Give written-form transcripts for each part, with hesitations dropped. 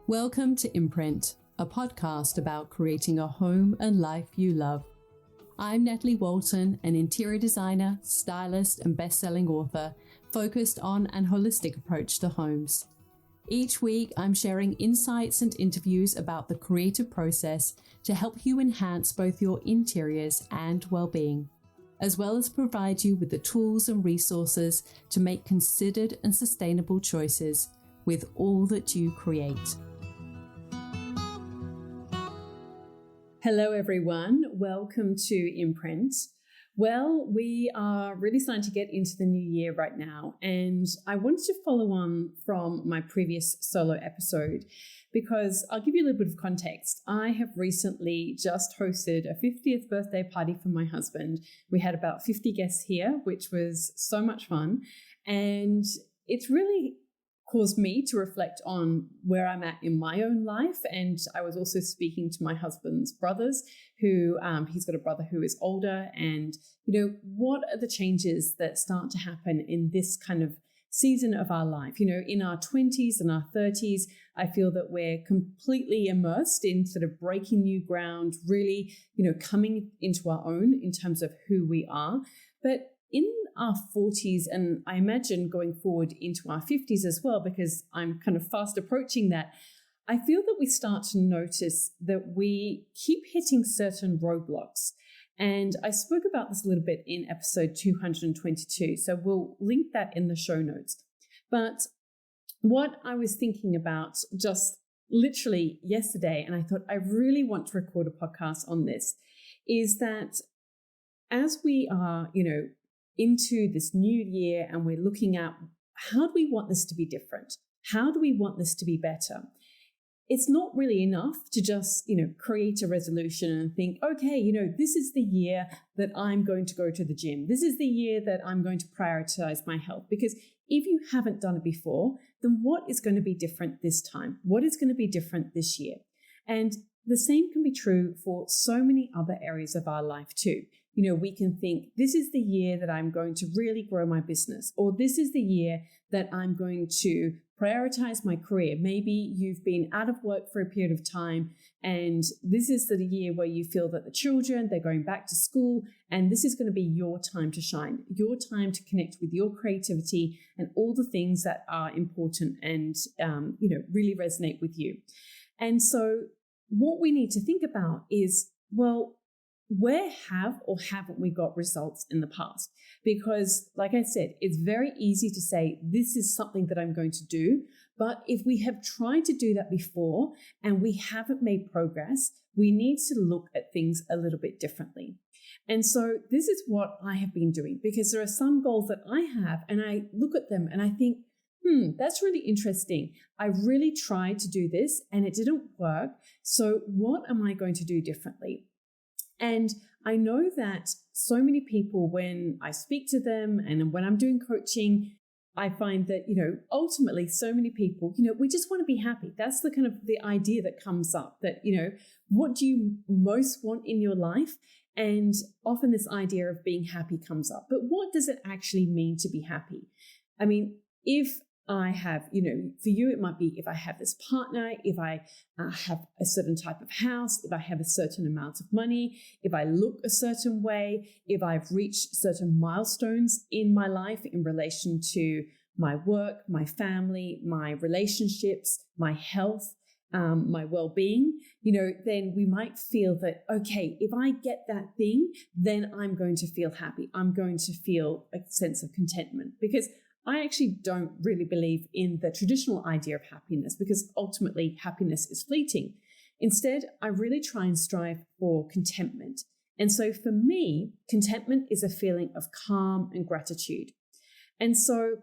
Welcome to Imprint, a podcast about creating a home and life you love. I'm Natalie Walton, an interior designer, stylist, and best-selling author focused on an holistic approach to homes. Each week, I'm sharing insights and interviews about the creative process to help you enhance both your interiors and well-being, as well as provide you with the tools and resources to make considered and sustainable choices with all that you create. Hello everyone, welcome to Imprint. Well, we are really starting to get into the new year right now, and I wanted to follow on from my previous solo episode because I'll give you a little bit of context. I have recently just hosted a 50th birthday party for my husband. We had about 50 guests here, which was so much fun, and it's really caused me to reflect on where I'm at in my own life. And I was also speaking to my husband's brothers who, he's got a brother who is older, and, what are the changes that start to happen in this kind of season of our life? In our 20s and our 30s, I feel that we're completely immersed in sort of breaking new ground, really, coming into our own in terms of who we are. But in our 40s, and I imagine going forward into our 50s as well, because I'm kind of fast approaching that, I feel that we start to notice that we keep hitting certain roadblocks. And I spoke about this a little bit in episode 222, so we'll link that in the show notes. But what I was thinking about just literally yesterday, and I thought I really want to record a podcast on this, is that as we are, into this new year and we're looking at how do we want this to be different? How do we want this to be better? It's not really enough to just, create a resolution and think, okay, this is the year that I'm going to go to the gym. This is the year that I'm going to prioritize my health. Because if you haven't done it before, then what is going to be different this time? What is going to be different this year? And the same can be true for so many other areas of our life too. We can think, this is the year that I'm going to really grow my business, or this is the year that I'm going to prioritize my career. Maybe you've been out of work for a period of time, and this is the year where you feel that the children, they're going back to school, and this is going to be your time to shine, your time to connect with your creativity and all the things that are important and, really resonate with you. And so what we need to think about is, well, where have or haven't we got results in the past? Because, like I said, it's very easy to say, this is something that I'm going to do. But if we have tried to do that before and we haven't made progress, we need to look at things a little bit differently. And so this is what I have been doing, because there are some goals that I have and I look at them and I think, that's really interesting. I really tried to do this and it didn't work. So what am I going to do differently? And I know that so many people, when I speak to them and when I'm doing coaching, I find that, ultimately so many people, we just want to be happy. That's the kind of the idea that comes up that, what do you most want in your life? And often this idea of being happy comes up. But what does it actually mean to be happy? I mean, if I have, for you, it might be if I have this partner, if I have a certain type of house, if I have a certain amount of money, if I look a certain way, if I've reached certain milestones in my life in relation to my work, my family, my relationships, my health, my well-being, then we might feel that, okay, if I get that thing, then I'm going to feel happy. I'm going to feel a sense of contentment, because I actually don't really believe in the traditional idea of happiness, because ultimately happiness is fleeting. Instead, I really try and strive for contentment. And so for me, contentment is a feeling of calm and gratitude. And so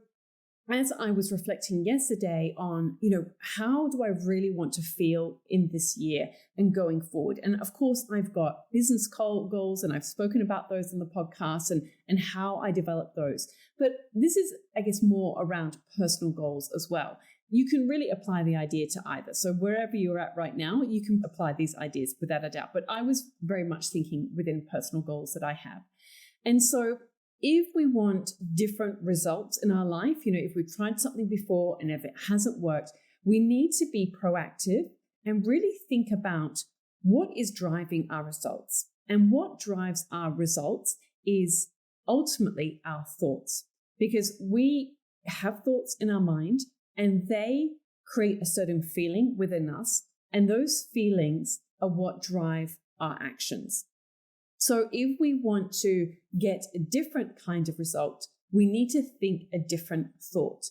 as I was reflecting yesterday on, how do I really want to feel in this year and going forward? And of course, I've got business goals, and I've spoken about those on the podcast and how I develop those. But this is, I guess, more around personal goals as well. You can really apply the idea to either. So wherever you're at right now, you can apply these ideas without a doubt. But I was very much thinking within personal goals that I have. And so if we want different results in our life, if we've tried something before and if it hasn't worked, we need to be proactive and really think about what is driving our results. And what drives our results is ultimately our thoughts, because we have thoughts in our mind and they create a certain feeling within us. And those feelings are what drive our actions. So if we want to get a different kind of result, we need to think a different thought.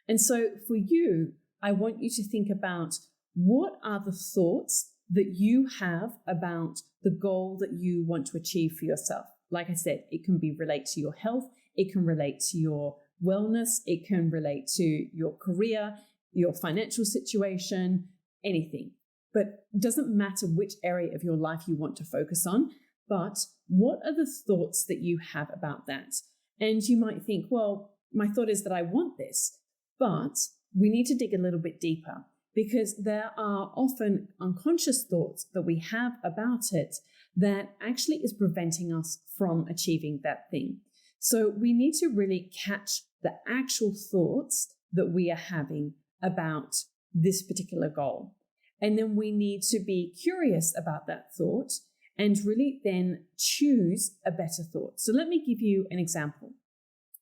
And so for you, I want you to think about what are the thoughts that you have about the goal that you want to achieve for yourself. Like I said, it can be relate to your health, it can relate to your wellness, it can relate to your career, your financial situation, anything. But it doesn't matter which area of your life you want to focus on, but what are the thoughts that you have about that? And you might think, well, my thought is that I want this, but we need to dig a little bit deeper, because there are often unconscious thoughts that we have about it that actually is preventing us from achieving that thing. So we need to really catch the actual thoughts that we are having about this particular goal. And then we need to be curious about that thought and really then choose a better thought. So let me give you an example.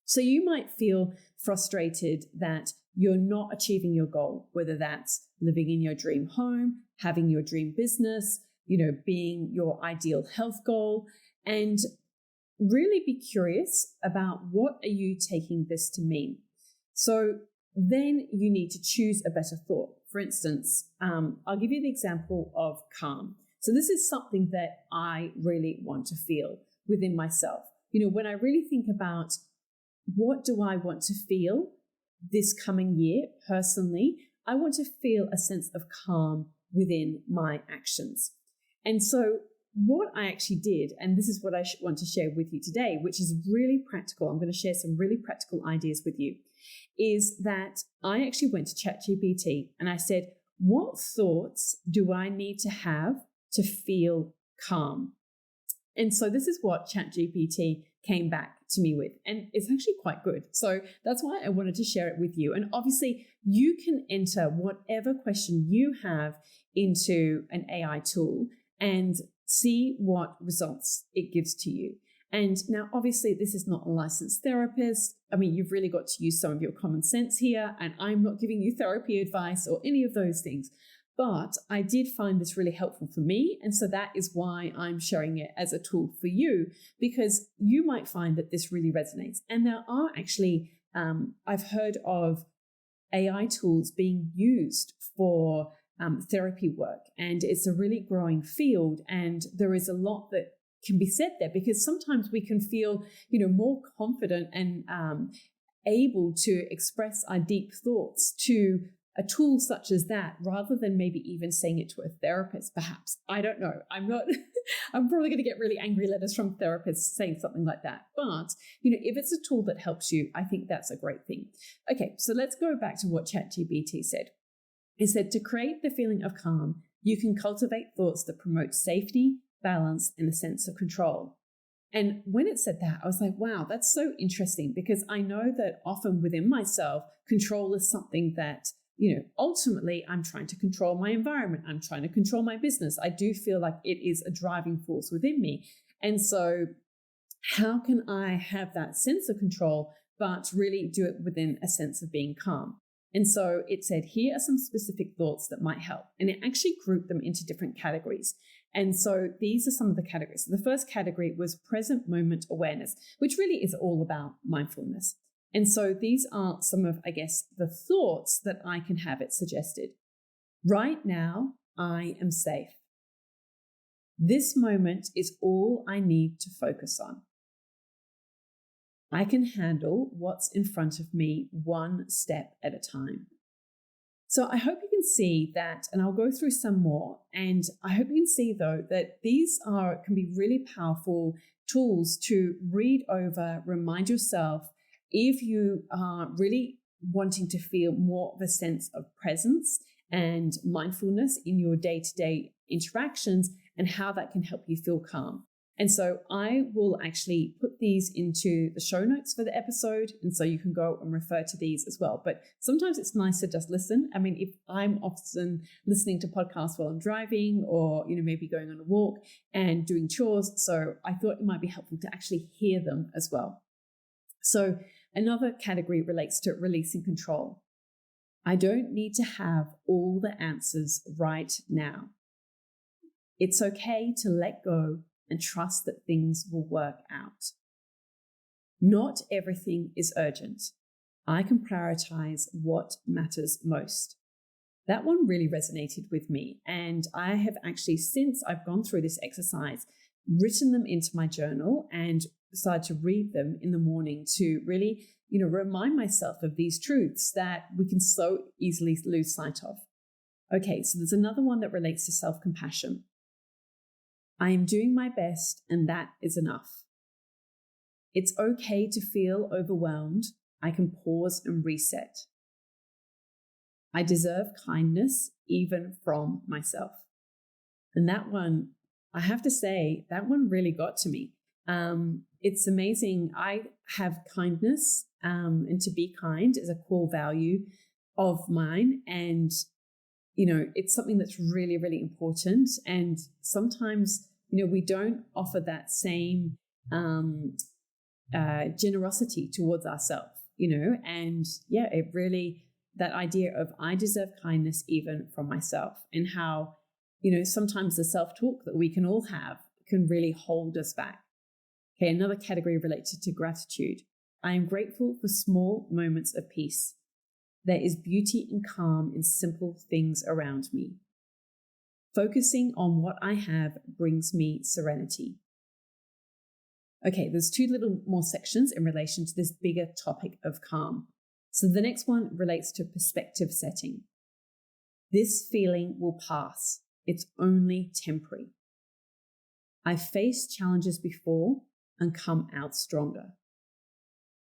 So you might feel frustrated that you're not achieving your goal, whether that's living in your dream home, having your dream business, being your ideal health goal, and really be curious about what are you taking this to mean. So then you need to choose a better thought. For instance, I'll give you the example of calm. So this is something that I really want to feel within myself. When I really think about what do I want to feel this coming year personally, I want to feel a sense of calm within my actions. And so what I actually did, and this is what I want to share with you today, which is really practical. I'm going to share some really practical ideas with you, is that I actually went to ChatGPT and I said, what thoughts do I need to have to feel calm? And so this is what ChatGPT came back to me with, and it's actually quite good. So that's why I wanted to share it with you. And obviously you can enter whatever question you have into an AI tool and see what results it gives to you. And now, obviously, this is not a licensed therapist. I mean, you've really got to use some of your common sense here, and I'm not giving you therapy advice or any of those things. But I did find this really helpful for me. And so that is why I'm sharing it as a tool for you, because you might find that this really resonates. And there are actually, I've heard of AI tools being used for therapy work, and it's a really growing field. And there is a lot that can be said there, because sometimes we can feel, more confident and able to express our deep thoughts to a tool such as that, rather than maybe even saying it to a therapist, perhaps. I don't know. I'm probably going to get really angry letters from therapists saying something like that. But, if it's a tool that helps you, I think that's a great thing. Okay, so let's go back to what ChatGPT said. It said, to create the feeling of calm, you can cultivate thoughts that promote safety, balance, and a sense of control. And when it said that, I was like, wow, that's so interesting, because I know that often within myself, control is something that, ultimately I'm trying to control my environment. I'm trying to control my business. I do feel like it is a driving force within me. And so how can I have that sense of control, but really do it within a sense of being calm? And so it said, here are some specific thoughts that might help. And it actually grouped them into different categories. And so these are some of the categories. So the first category was present moment awareness, which really is all about mindfulness. And so these are some of, the thoughts that I can have it suggested. Right now, I am safe. This moment is all I need to focus on. I can handle what's in front of me one step at a time. So I hope you can see that, and I'll go through some more, and I hope you can see though that these can be really powerful tools to read over, remind yourself if you are really wanting to feel more of a sense of presence and mindfulness in your day-to-day interactions, and how that can help you feel calm. And so I will actually put these into the show notes for the episode. And so you can go and refer to these as well. But sometimes it's nice to just listen. I mean, if I'm often listening to podcasts while I'm driving or, maybe going on a walk and doing chores. So I thought it might be helpful to actually hear them as well. So another category relates to releasing control. I don't need to have all the answers right now. It's okay to let go and trust that things will work out. Not everything is urgent. I can prioritize what matters most. That one really resonated with me. And I have actually, since I've gone through this exercise, written them into my journal and decided to read them in the morning to really, remind myself of these truths that we can so easily lose sight of. Okay, so there's another one that relates to self-compassion. I am doing my best, and that is enough. It's okay to feel overwhelmed. I can pause and reset. I deserve kindness, even from myself. And that one, I have to say, that one really got to me. It's amazing. I have kindness, and to be kind is a core value of mine. And, it's something that's really, really important. And sometimes, we don't offer that same generosity towards ourselves, and it really, that idea of I deserve kindness even from myself, and how, sometimes the self-talk that we can all have can really hold us back. Okay, another category related to gratitude. I am grateful for small moments of peace. There is beauty and calm in simple things around me. Focusing on what I have brings me serenity. Okay, there's two little more sections in relation to this bigger topic of calm. So the next one relates to perspective setting. This feeling will pass. It's only temporary. I've faced challenges before and come out stronger.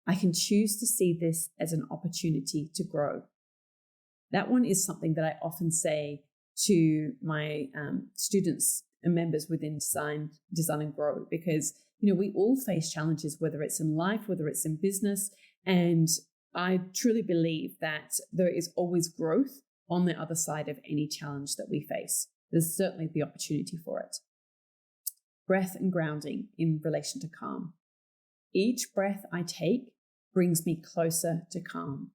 I can choose to see this as an opportunity to grow. That one is something that I often say to my students and members within Design and Grow, because, we all face challenges, whether it's in life, whether it's in business. And I truly believe that there is always growth on the other side of any challenge that we face. There's certainly the opportunity for it. Breath and grounding in relation to calm. Each breath I take brings me closer to calm.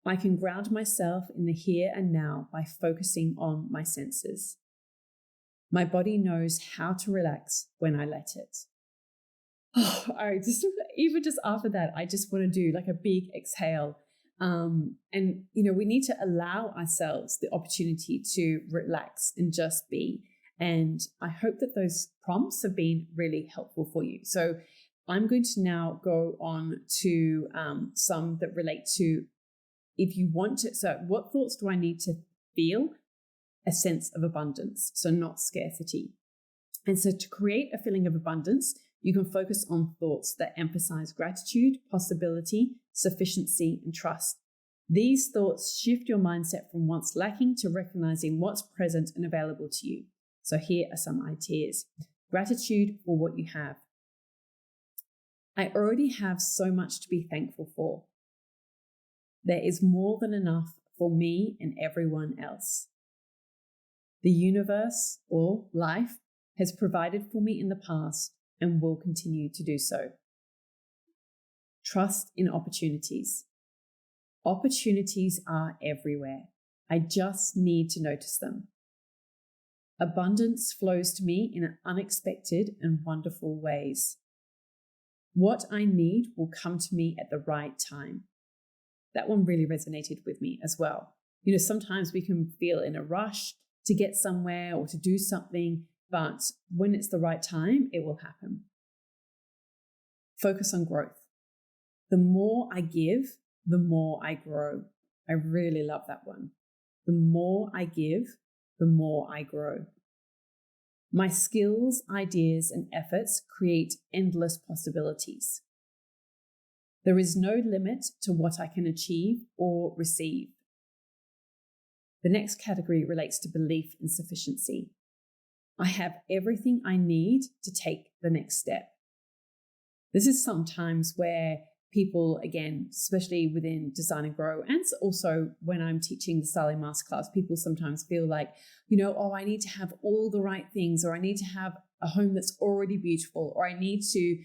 I can ground myself in the here and now by focusing on my senses. My body knows how to relax when I let it. Even just after that, I just want to do like a big exhale. And, we need to allow ourselves the opportunity to relax and just be. And I hope that those prompts have been really helpful for you. So I'm going to now go on to some that relate to, if you want to, so what thoughts do I need to feel? A sense of abundance, so not scarcity. And so to create a feeling of abundance, you can focus on thoughts that emphasize gratitude, possibility, sufficiency, and trust. These thoughts shift your mindset from what's lacking to recognizing what's present and available to you. So here are some ideas. Gratitude for what you have. I already have so much to be thankful for. There is more than enough for me and everyone else. The universe, or life, has provided for me in the past and will continue to do so. Trust in opportunities. Opportunities are everywhere. I just need to notice them. Abundance flows to me in unexpected and wonderful ways. What I need will come to me at the right time. That one really resonated with me as well. Sometimes we can feel in a rush to get somewhere or to do something, but when it's the right time, it will happen. Focus on growth. The more I give, the more I grow. I really love that one. The more I give, the more I grow. My skills, ideas, and efforts create endless possibilities. There is no limit to what I can achieve or receive. The next category relates to belief in sufficiency. I have everything I need to take the next step. This is sometimes where people, again, especially within Design and Grow, and also when I'm teaching the Styling Masterclass, people sometimes feel like, I need to have all the right things, or I need to have a home that's already beautiful, or I need to,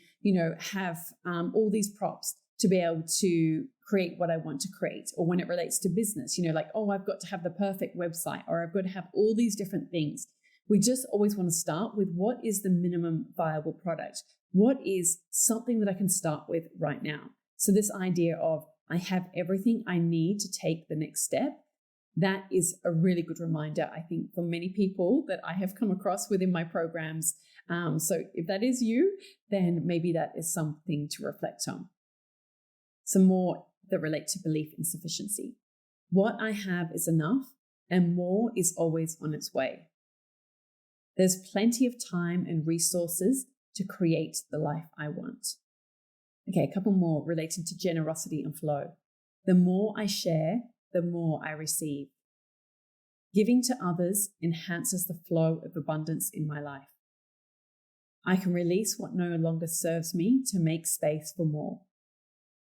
have all these props to be able to create what I want to create. Or when it relates to business, I've got to have the perfect website, or I've got to have all these different things. We just always want to start with what is the minimum viable product? What is something that I can start with right now? So this idea of I have everything I need to take the next step, that is a really good reminder, I think, for many people that I have come across within my programs. So if that is you, then maybe that is something to reflect on. Some more that relate to belief in sufficiency. What I have is enough, and more is always on its way. There's plenty of time and resources to create the life I want. Okay, a couple more relating to generosity and flow. The more I share, the more I receive. Giving to others enhances the flow of abundance in my life. I can release what no longer serves me to make space for more.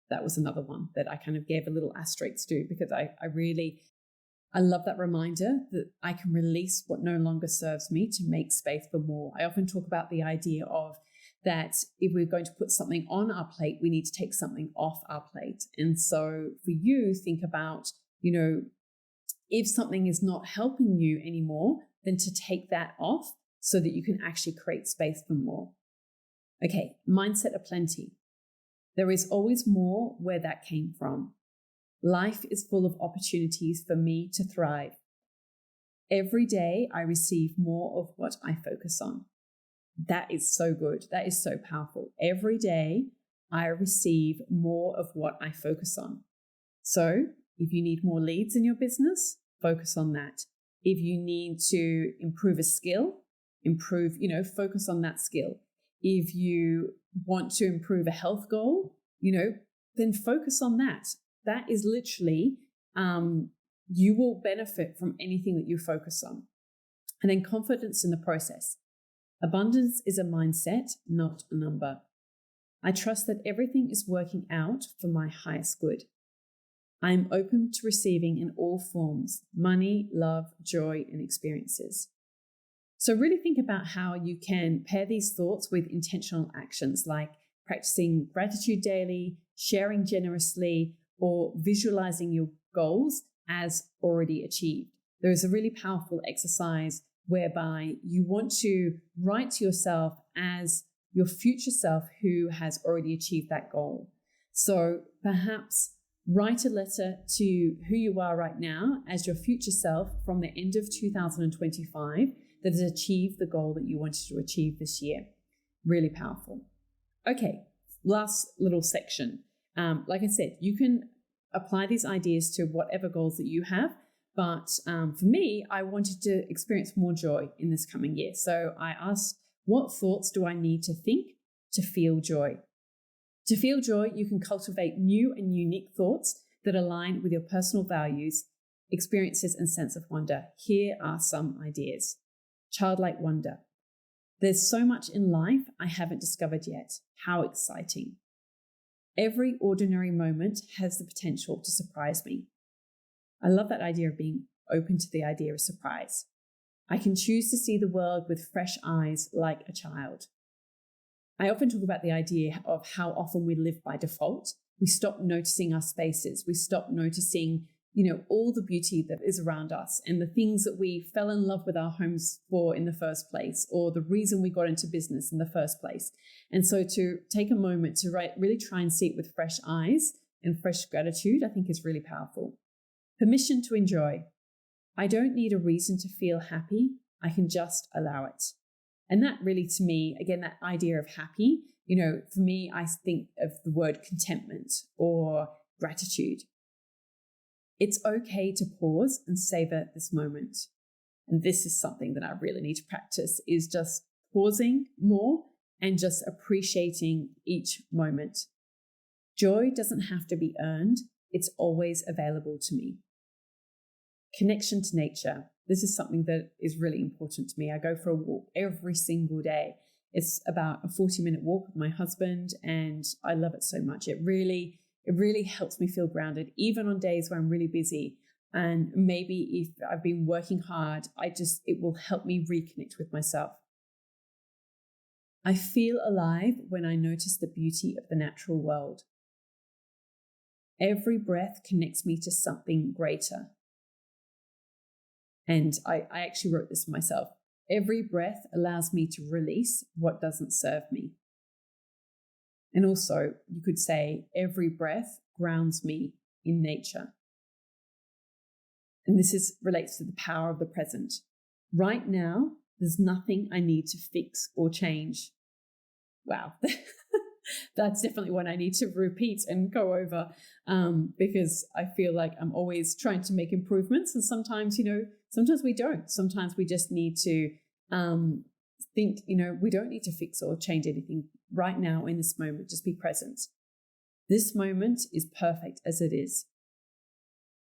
That was another one that I kind of gave a little asterisk to, because I love that reminder that I can release what no longer serves me to make space for more. I often talk about the idea of that if we're going to put something on our plate, we need to take something off our plate. And so for you, think about, if something is not helping you anymore, then to take that off so that you can actually create space for more. Okay, mindset of plenty. There is always more where that came from. Life is full of opportunities for me to thrive. Every day I receive more of what I focus on. That is so good. That is so powerful. Every day I receive more of what I focus on. So if you need more leads in your business, focus on that. If you need to improve a skill, focus on that skill. If you want to improve a health goal, then focus on that. That is literally, you will benefit from anything that you focus on. And then confidence in the process. Abundance is a mindset, not a number. I trust that everything is working out for my highest good. I am open to receiving in all forms: money, love, joy, and experiences. So really think about how you can pair these thoughts with intentional actions like practicing gratitude daily, sharing generously, or visualizing your goals as already achieved. There is a really powerful exercise whereby you want to write to yourself as your future self who has already achieved that goal. So perhaps write a letter to who you are right now as your future self from the end of 2025 that has achieved the goal that you wanted to achieve this year. Really powerful. Okay, last little section. Like I said, you can apply these ideas to whatever goals that you have. But for me, I wanted to experience more joy in this coming year. So I asked, what thoughts do I need to think to feel joy? To feel joy, you can cultivate new and unique thoughts that align with your personal values, experiences, and sense of wonder. Here are some ideas. Childlike wonder. There's so much in life I haven't discovered yet. How exciting. Every ordinary moment has the potential to surprise me. I love that idea of being open to the idea of surprise. I can choose to see the world with fresh eyes like a child. I often talk about the idea of how often we live by default. We stop noticing our spaces. We stop noticing, all the beauty that is around us and the things that we fell in love with our homes for in the first place, or the reason we got into business in the first place. And so to take a moment to really try and see it with fresh eyes and fresh gratitude, I think is really powerful. Permission to enjoy. I don't need a reason to feel happy. I can just allow it. And that really, to me, again, that idea of happy, for me, I think of the word contentment or gratitude. It's okay to pause and savor this moment. And this is something that I really need to practice, is just pausing more and just appreciating each moment. Joy doesn't have to be earned. It's always available to me. Connection to nature. This is something that is really important to me. I go for a walk every single day. It's about a 40-minute walk with my husband, and I love it so much. It really helps me feel grounded, even on days where I'm really busy. And maybe if I've been working hard, it will help me reconnect with myself. I feel alive when I notice the beauty of the natural world. Every breath connects me to something greater. And I actually wrote this for myself. Every breath allows me to release what doesn't serve me. And also, you could say every breath grounds me in nature. And this relates to the power of the present. Right now, there's nothing I need to fix or change. Wow. That's definitely one I need to repeat and go over, because I feel like I'm always trying to make improvements. And sometimes, sometimes we don't. Sometimes we just need to think, we don't need to fix or change anything right now in this moment. Just be present. This moment is perfect as it is.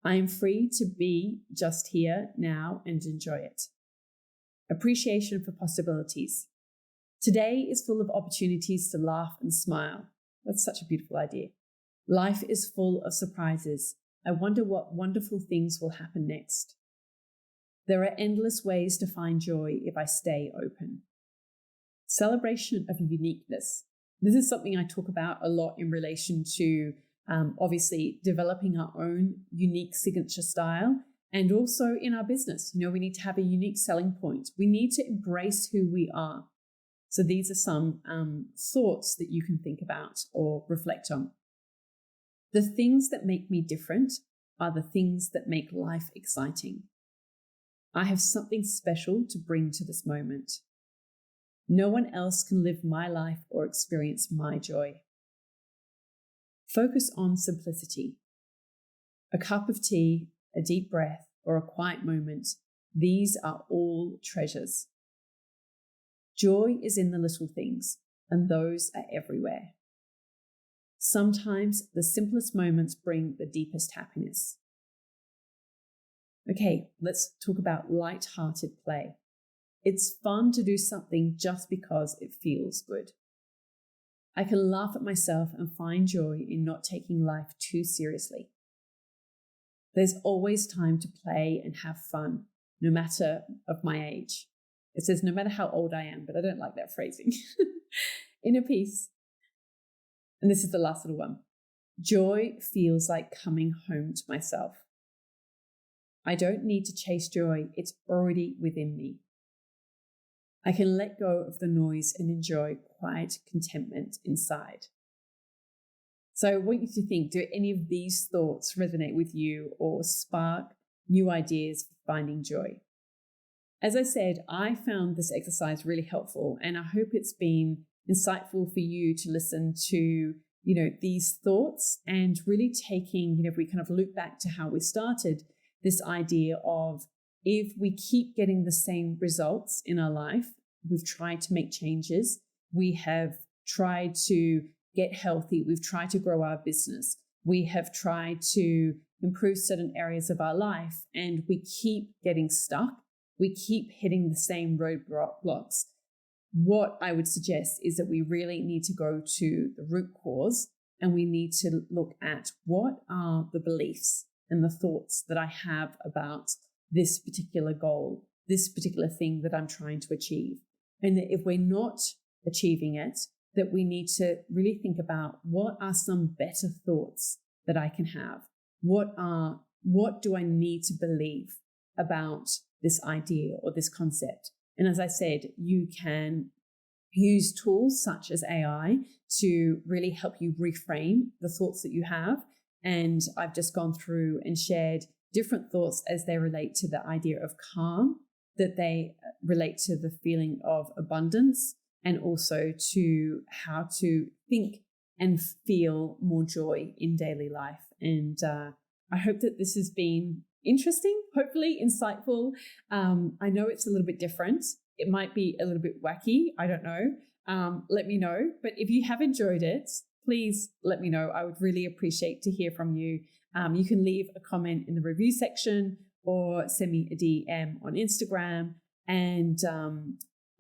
I am free to be just here now and enjoy it. Appreciation for possibilities. Today is full of opportunities to laugh and smile. That's such a beautiful idea. Life is full of surprises. I wonder what wonderful things will happen next. There are endless ways to find joy if I stay open. Celebration of uniqueness. This is something I talk about a lot in relation to obviously developing our own unique signature style, and also in our business. We need to have a unique selling point. We need to embrace who we are. So these are some thoughts that you can think about or reflect on. The things that make me different are the things that make life exciting. I have something special to bring to this moment. No one else can live my life or experience my joy. Focus on simplicity. A cup of tea, a deep breath, or a quiet moment. These are all treasures. Joy is in the little things, and those are everywhere. Sometimes the simplest moments bring the deepest happiness. Okay, let's talk about light-hearted play. It's fun to do something just because it feels good. I can laugh at myself and find joy in not taking life too seriously. There's always time to play and have fun, no matter of my age. It says no matter how old I am, but I don't like that phrasing. Inner peace. And this is the last little one. Joy feels like coming home to myself. I don't need to chase joy. It's already within me. I can let go of the noise and enjoy quiet contentment inside. So I want you to think, do any of these thoughts resonate with you or spark new ideas for finding joy? As I said, I found this exercise really helpful, and I hope it's been insightful for you to listen to, these thoughts and really taking, if we kind of loop back to how we started, this idea of if we keep getting the same results in our life, we've tried to make changes, we have tried to get healthy, we've tried to grow our business, we have tried to improve certain areas of our life, and we keep getting stuck, we keep hitting the same roadblocks. What I would suggest is that we really need to go to the root cause, and we need to look at what are the beliefs and the thoughts that I have about this particular goal, this particular thing that I'm trying to achieve. And that if we're not achieving it, that we need to really think about what are some better thoughts that I can have? What do I need to believe about this idea or this concept? And as I said, you can use tools such as AI to really help you reframe the thoughts that you have. And I've just gone through and shared different thoughts as they relate to the idea of calm, that they relate to the feeling of abundance, and also to how to think and feel more joy in daily life. And I hope that this has been interesting, hopefully insightful. I know it's a little bit different. It might be a little bit wacky. I don't know. Let me know. But if you have enjoyed it, please let me know. I would really appreciate to hear from you. You can leave a comment in the review section, or send me a DM on Instagram. And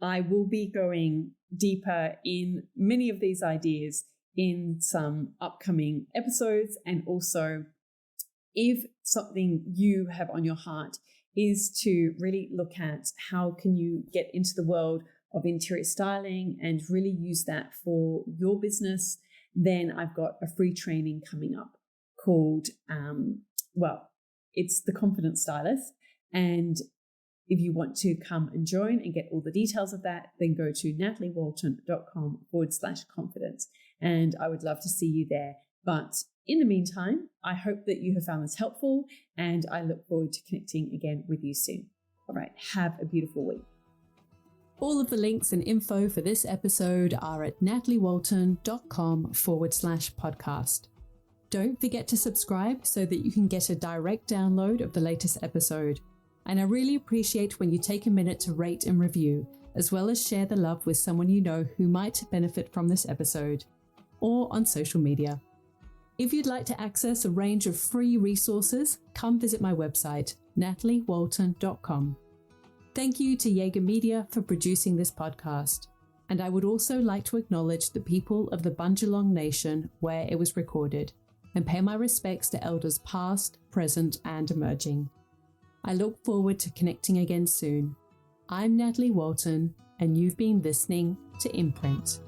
I will be going deeper in many of these ideas in some upcoming episodes. And also, if something you have on your heart is to really look at how can you get into the world of interior styling and really use that for your business, then I've got a free training coming up called, it's the Confident Stylist. And if you want to come and join and get all the details of that, then go to nataliewalton.com/confidence. And I would love to see you there. But in the meantime, I hope that you have found this helpful, and I look forward to connecting again with you soon. All right, have a beautiful week. All of the links and info for this episode are at nataliewalton.com/podcast. Don't forget to subscribe so that you can get a direct download of the latest episode. And I really appreciate when you take a minute to rate and review, as well as share the love with someone you know who might benefit from this episode, or on social media. If you'd like to access a range of free resources, come visit my website, nataliewalton.com. Thank you to Jaeger Media for producing this podcast. And I would also like to acknowledge the people of the Bundjalung Nation where it was recorded, and pay my respects to elders past, present, and emerging. I look forward to connecting again soon. I'm Natalie Walton, and you've been listening to Imprint.